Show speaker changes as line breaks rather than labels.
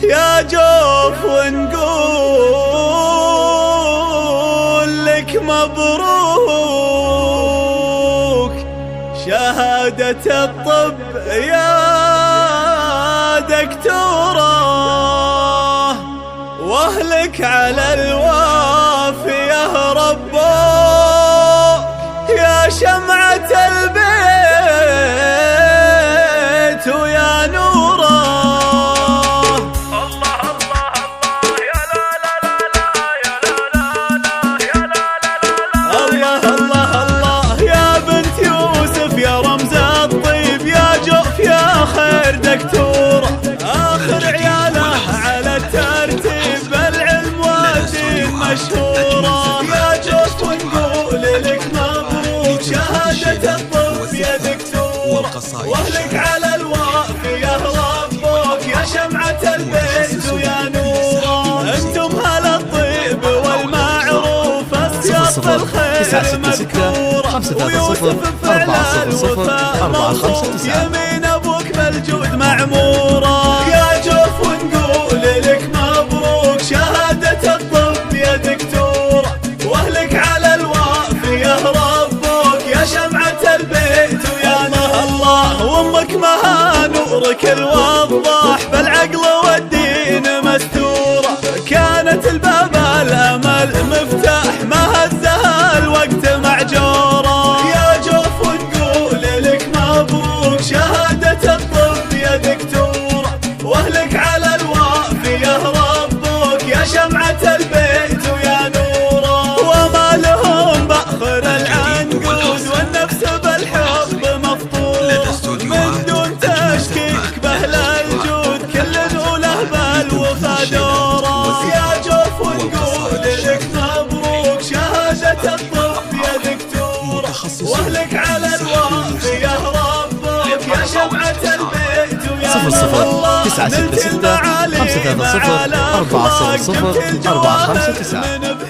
يا جوف ونقول لك مبروك شهادة الطب يا دكتورة، واهلك على الوافية ربوك يا شمعة البيت ويا نوره. دكتورة آخر عياله على الترتيب بالعلم والدين مشهورة. يا جوف ونقول لك مبروك شهادة الطب يا دكتورة، واهلك على الوافية ربوك يا شمعة البيت ويا نوره. انتم هل الطيب والمعروف اسياط الخير مذكورة، ويوسف فعل الوفاء يمين ابوك بالجود معمورة. يا جوف ونقول لك مبروك شهادة الطب يا دكتورة، واهلك على الوافية ربوك يا شمعة البيت ويا الله. وامك مها نورك الوضاح بالعقل والدين مستورة، كانت الباب الامل مفتاح ما هزها الوقت معجورة. يا جوف ونقول لك مبروك شهادة الطب يا دكتورة، واهلك على الوافية ربوك يا شمعة البيت ويا نوره. وما لهم باخر العنقود والنفس بالحب مفطور، من دون تشكيك بهل الجود كل وله بالوفا دوره. يا جوف ونقول لك مبروك شهادة الطب يا دكتورة، واهلك على الوافية ربوك يا شمعة البيت ويا نوره.
00 966 530 400 459.